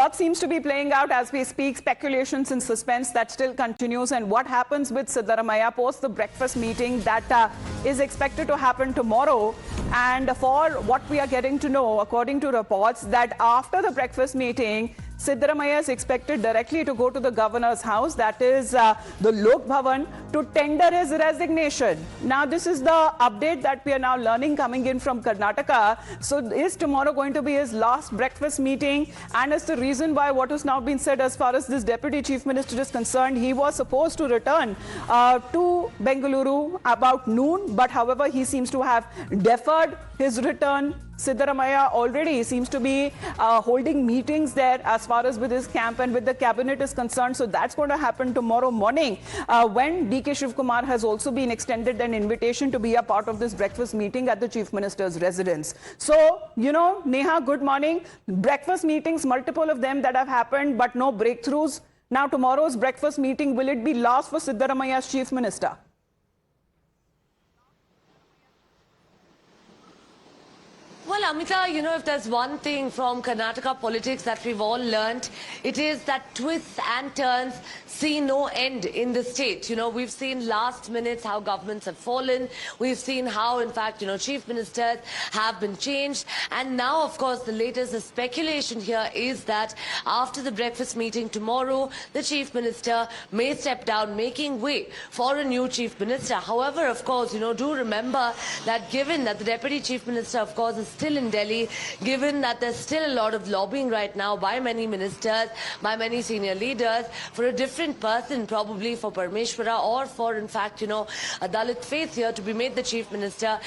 lot seems to be playing out as we speak. Speculations and suspense that still continues. And what happens with Siddaramaiah post the breakfast meeting that is expected to happen tomorrow. And for what we are getting to know, according to reports, that after the breakfast meeting, Siddaramaiah is expected directly to go to the governor's house, that is the Lok Bhavan, to tender his resignation. Now, this is the update that we are now learning coming in from Karnataka. So, is tomorrow going to be his last breakfast meeting? And is the reason why what has now been said as far as this Deputy Chief Minister is concerned, he was supposed to return to Bengaluru about noon, but however, he seems to have deferred his return. Siddaramaiah already seems to be holding meetings there as far as with his camp and with the cabinet is concerned. So that's going to happen tomorrow morning when DK Shivkumar has also been extended an invitation to be a part of this breakfast meeting at the Chief Minister's residence. So, you know, Neha, good morning. Breakfast meetings, multiple of them that have happened, but no breakthroughs. Now, tomorrow's breakfast meeting, will it be last for Siddaramaiah's Chief Minister? Well, Amita, you know, if there's one thing from Karnataka politics that we've all learnt, it is that twists and turns see no end in the state. You know, we've seen last minutes how governments have fallen. We've seen how, in fact, you know, chief ministers have been changed. And now, of course, the latest speculation here is that after the breakfast meeting tomorrow, the chief minister may step down, making way for a new chief minister. However, of course, you know, do remember that given that the deputy chief minister, of course, is still in Delhi, given that there's still a lot of lobbying right now by many ministers, by many senior leaders, for a different person, probably for Parameshwara or for, in fact, you know, a Dalit faith here to be made the chief minister.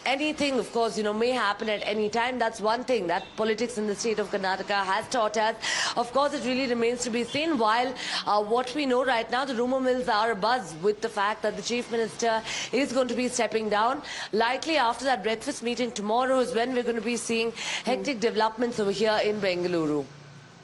Anything, of course, you know, may happen at any time. That's one thing that politics in the state of Karnataka has taught us. Of course, it really remains to be seen. While what we know right now, the rumor mills are abuzz with the fact that the chief minister is going to be stepping down. Likely after that breakfast meeting tomorrow is when we're going to be seeing hectic developments over here in Bengaluru.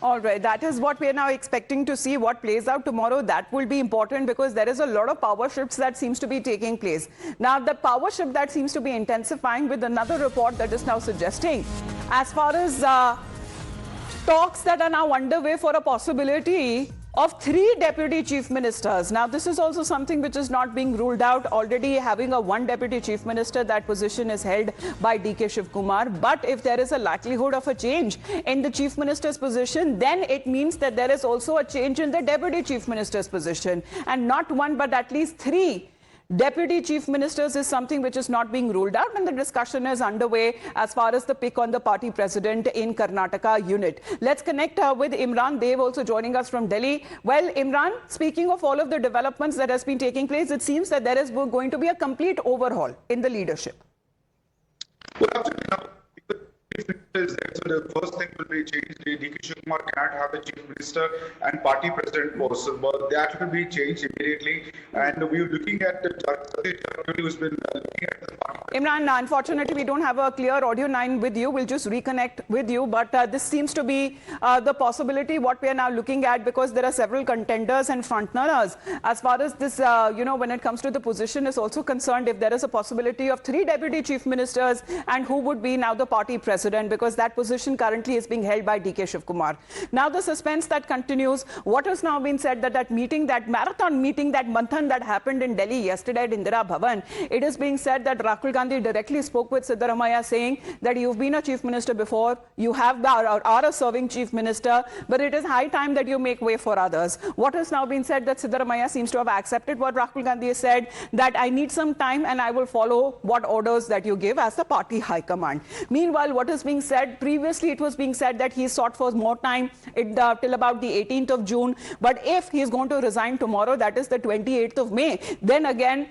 All right, that is what we are now expecting to see. What plays out tomorrow, that will be important because there is a lot of power shifts that seems to be taking place. Now, the power shift that seems to be intensifying with another report that is now suggesting, as far as talks that are now underway for a possibility of 3 deputy chief ministers. Now, this is also something which is not being ruled out. Already having a 1 deputy chief minister, that position is held by DK Shivkumar. But if there is a likelihood of a change in the chief minister's position, then it means that there is also a change in the deputy chief minister's position. And not 1, but at least 3 deputy chief ministers is something which is not being ruled out, and the discussion is underway as far as the pick on the party president in Karnataka unit. Let's connect with Imran Dev, also joining us from Delhi. Well, Imran, speaking of all of the developments that has been taking place, it seems that there is going to be a complete overhaul in the leadership. Well, absolutely. So the first thing will be changed. DK Shivkumar cannot have the chief minister and party president post, but that will be changed immediately. And we are looking at the who's been looking at the party. Imran, unfortunately, we don't have a clear audio line with you. We'll just reconnect with you. But this seems to be the possibility what we are now looking at, because there are several contenders and frontrunners. As far as this, you know, when it comes to the position is also concerned, if there is a possibility of 3 deputy chief ministers and who would be now the party president, because that position currently is being held by DK Shivkumar. Now, the suspense that continues, what has now been said that that meeting, that marathon meeting, that manthan that happened in Delhi yesterday at Indira Bhavan, it is being said that Rahul Gandhi directly spoke with Siddaramaiah saying that you've been a chief minister before, you are a serving chief minister, but it is high time that you make way for others. What has now been said that Siddaramaiah seems to have accepted what Rahul Gandhi has said, that I need some time and I will follow what orders that you give as the party high command. Meanwhile, what is being said, previously it was being said that he sought for more time till about the 18th of June. But if he is going to resign tomorrow, that is the 28th of May, then again,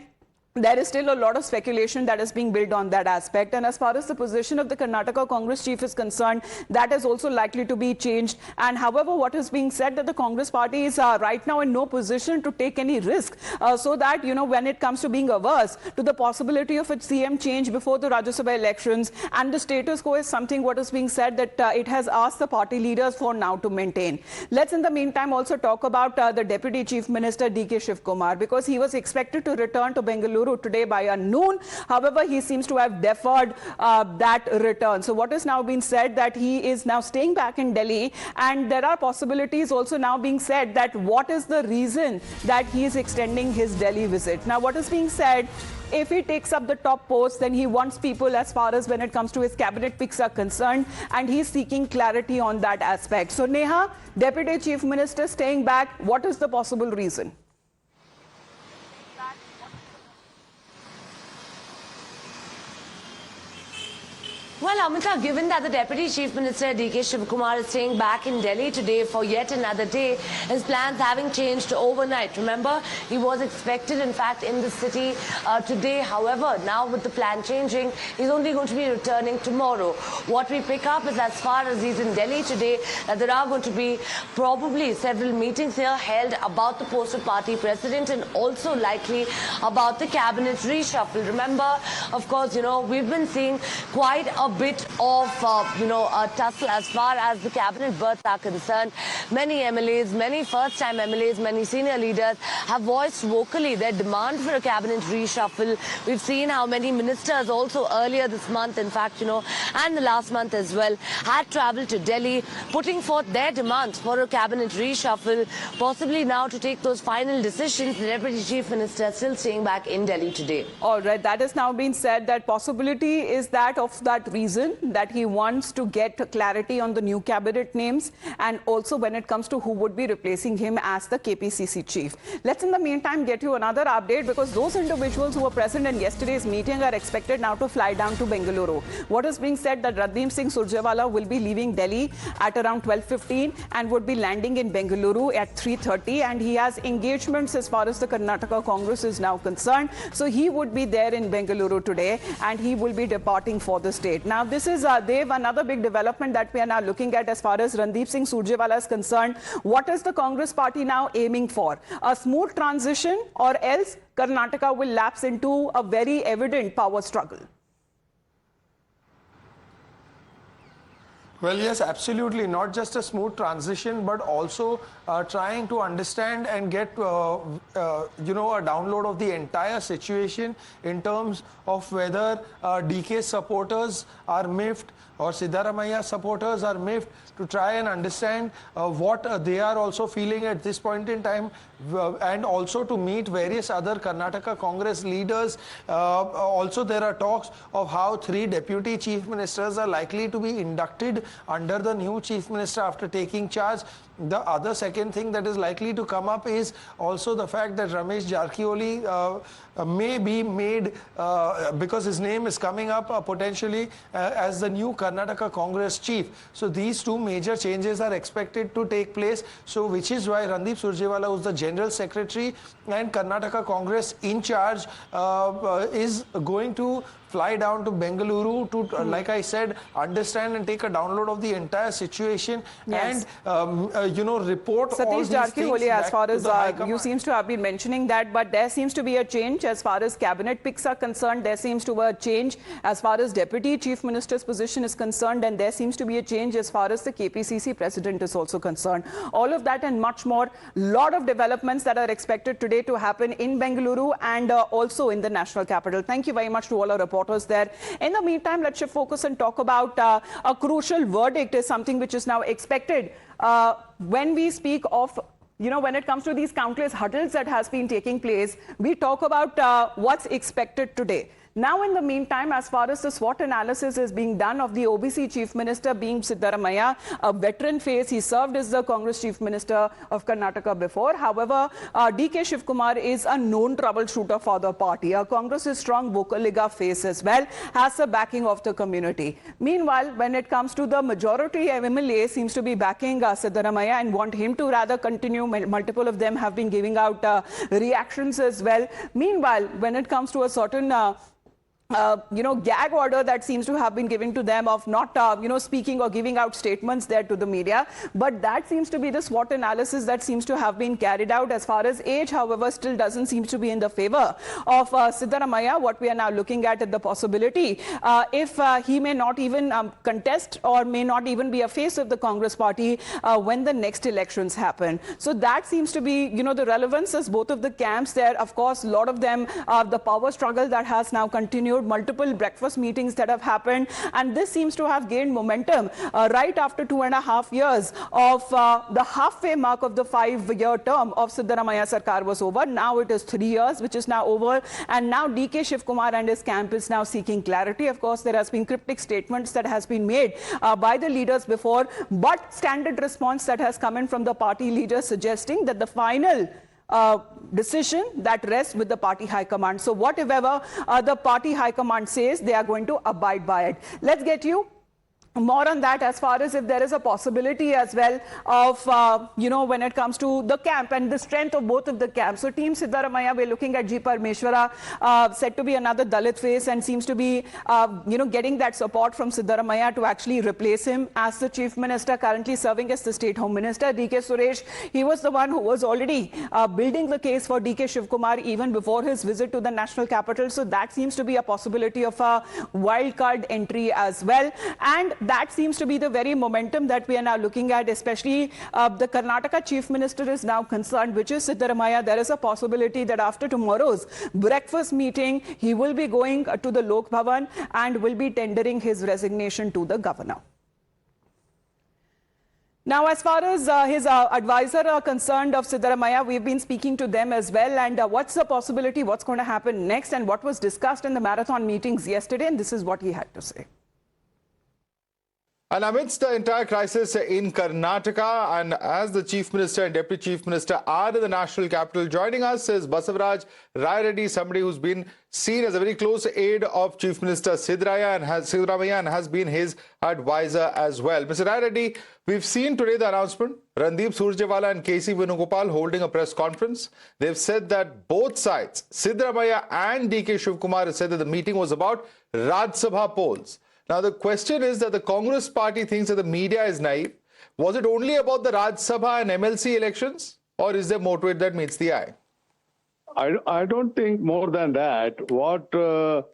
there is still a lot of speculation that is being built on that aspect. And as far as the position of the Karnataka Congress chief is concerned, that is also likely to be changed. And however, what is being said that the Congress party is right now in no position to take any risk, so that, you know, when it comes to being averse to the possibility of a CM change before the Rajya Sabha elections, and the status quo is something what is being said that it has asked the party leaders for now to maintain. Let's in the meantime also talk about the Deputy Chief Minister DK Shivkumar, because he was expected to return to Bengaluru Bengaluru today by noon. However, he seems to have deferred that return. So what is now being said that he is now staying back in Delhi, and there are possibilities also now being said that what is the reason that he is extending his Delhi visit. Now, what is being said, if he takes up the top post, then he wants people as far as when it comes to his cabinet picks are concerned, and he's seeking clarity on that aspect. So Neha, Deputy Chief Minister staying back, what is the possible reason? Well, Amita, given that the Deputy Chief Minister D.K. Shivakumar is staying back in Delhi today for yet another day, his plans having changed overnight. Remember, he was expected, in fact, in the city today. However, now with the plan changing, he's only going to be returning tomorrow. What we pick up is, as far as he's in Delhi today, that there are going to be probably several meetings here held about the post of party president and also likely about the cabinet reshuffle. Remember, of course, we've been seeing quite a bit of, a tussle as far as the cabinet berths are concerned. Many MLAs, many first-time MLAs, many senior leaders have voiced vocally their demand for a cabinet reshuffle. We've seen how many ministers also earlier this month, in fact, and the last month as well, had travelled to Delhi, putting forth their demands for a cabinet reshuffle, possibly now to take those final decisions. The Deputy Chief Minister still staying back in Delhi today. All right, that has now been said. That possibility is that of that reason that he wants to get clarity on the new cabinet names, and also when it comes to who would be replacing him as the KPCC chief. Let's in the meantime get you another update, because those individuals who were present in yesterday's meeting are expected now to fly down to Bengaluru. What is being said that Randeep Singh Surjewala will be leaving Delhi at around 12:15 and would be landing in Bengaluru at 3:30, and he has engagements as far as the Karnataka Congress is now concerned. So he would be there in Bengaluru today, and he will be departing for the state. Now, this is, Dev, another big development that we are now looking at as far as Randeep Singh Surjewala is concerned. What is the Congress party now aiming for? A smooth transition, or else Karnataka will lapse into a very evident power struggle? Well, yes, absolutely. Not just a smooth transition, but also trying to understand and get, a download of the entire situation in terms of whether DK supporters are miffed or Siddaramaiah supporters are miffed, to try and understand what they are also feeling at this point in time, and also to meet various other Karnataka Congress leaders. Also, there are talks of how 3 deputy chief ministers are likely to be inducted under the new chief minister after taking charge. The other second thing that is likely to come up is also the fact that Ramesh Jarkioli may be made, because his name is coming up potentially as the new Karnataka Congress chief. So these two major changes are expected to take place. So which is why Randeep Surjewala, who's the General Secretary and Karnataka Congress in charge, is going to fly down to Bengaluru to, like I said, understand and take a download of the entire situation. Yes. And, report Satish all these things Jarkioli, as far as you seems to have been mentioning that, but there seems to be a change as far as cabinet picks are concerned. There seems to be a change as far as Deputy Chief Minister's position is concerned, and there seems to be a change as far as the KPCC president is also concerned. All of that and much more, lot of developments that are expected today to happen in Bengaluru and also in the national capital. Thank you very much to all our reporters there. In the meantime, let's shift focus and talk about a crucial verdict is something which is now expected when we speak of, when it comes to these countless hurdles that has been taking place. We talk about what's expected today. Now, in the meantime, as far as the SWOT analysis is being done of the OBC Chief Minister being Siddaramaiah, a veteran face, he served as the Congress Chief Minister of Karnataka before. However, DK Shivakumar is a known troubleshooter for the party. Congress's strong Vocaliga face as well has the backing of the community. Meanwhile, when it comes to the majority, MLA seems to be backing Siddaramaiah and want him to rather continue. Multiple of them have been giving out reactions as well. Meanwhile, when it comes to a certain gag order that seems to have been given to them of not, speaking or giving out statements there to the media. But that seems to be the SWOT analysis that seems to have been carried out. As far as age, however, still doesn't seem to be in the favor of Siddaramaiah. What we are now looking at is the possibility if he may not even contest or may not even be a face of the Congress party when the next elections happen. So that seems to be, the relevance is both of the camps there. Of course, a lot of them, the power struggle that has now continued, multiple breakfast meetings that have happened, and this seems to have gained momentum right after 2.5 years of the halfway mark of the 5-year term of Siddaramaiah Sarkar was over. Now it is 3 years, which is now over, and now DK Shivkumar and his camp is now seeking clarity. Of course, there has been cryptic statements that has been made by the leaders before, but standard response that has come in from the party leaders suggesting that the final decision that rests with the party high command. So whatever the party high command says, they are going to abide by it. Let's get you more on that as far as if there is a possibility as well of, when it comes to the camp and the strength of both of the camps. So Team Siddaramaiah, we're looking at G. Parameshwara, said to be another Dalit face and seems to be, getting that support from Siddaramaiah to actually replace him as the Chief Minister, currently serving as the State Home Minister. DK Suresh, he was the one who was already building the case for DK Shivkumar even before his visit to the national capital. So that seems to be a possibility of a wild card entry as well. And that seems to be the very momentum that we are now looking at, especially the Karnataka Chief Minister is now concerned, which is Siddaramaiah. There is a possibility that after tomorrow's breakfast meeting, he will be going to the Lok Bhavan and will be tendering his resignation to the governor. Now, as far as his advisor are concerned of Siddaramaiah, we've been speaking to them as well. And what's the possibility, what's going to happen next, and what was discussed in the marathon meetings yesterday? And this is what he had to say. And amidst the entire crisis in Karnataka, and as the Chief Minister and Deputy Chief Minister are in the national capital, joining us is Basavaraj Rai Reddy, somebody who's been seen as a very close aide of Chief Minister Siddaramaiah and has been his advisor as well. Mr. Rai Reddy, we've seen today the announcement, Randeep Surjewala and KC Venugopal holding a press conference. They've said that both sides, Siddaramaiah and DK Shivkumar, have said that the meeting was about Rajya Sabha polls. Now, the question is that the Congress party thinks that the media is naive. Was it only about the Rajya Sabha and MLC elections, or is there more to it that meets the eye? I don't think more than that. What both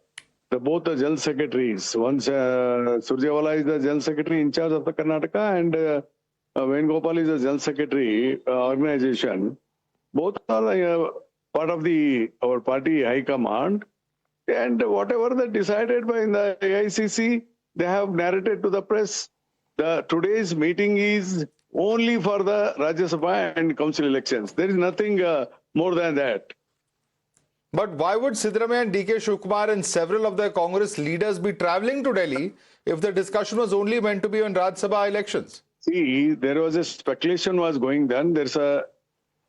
the General Secretaries, once Surjewala is the General Secretary in charge of the Karnataka and Venugopal is the General Secretary organization, both are part of our party high command. And whatever they decided by the AICC, they have narrated to the press. Today's meeting is only for the Rajya Sabha and council elections. There is nothing more than that. But why would Siddaramaiah and DK Shivkumar and several of the Congress leaders be travelling to Delhi if the discussion was only meant to be on Rajya Sabha elections? See, there was a speculation was going on. There's a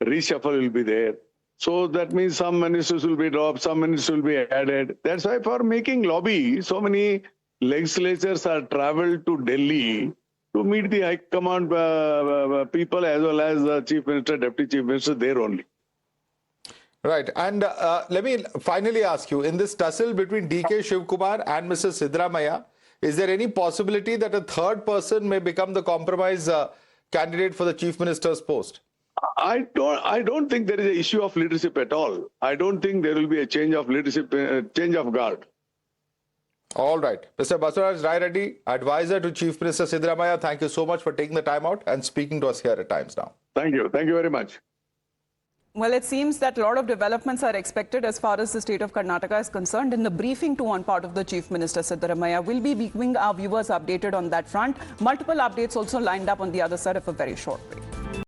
reshuffle will be there. So that means some ministers will be dropped, some ministers will be added. That's why for making lobby, so many legislatures are traveled to Delhi to meet the high command people as well as the Chief Minister, Deputy Chief Minister there only. Right. And let me finally ask you, in this tussle between DK Shivkumar and Mr. Siddaramaiah, is there any possibility that a third person may become the compromise candidate for the Chief Minister's post? I don't think there is an issue of leadership at all. I don't think there will be a change of leadership, change of guard. All right. Mr. Basavaraj Rai Reddy, advisor to Chief Minister Siddaramaiah, thank you so much for taking the time out and speaking to us here at Times Now. Thank you. Thank you very much. Well, it seems that a lot of developments are expected as far as the state of Karnataka is concerned. In the briefing to on part of the Chief Minister Siddaramaiah, we'll be keeping our viewers updated on that front. Multiple updates also lined up on the other side of a very short break.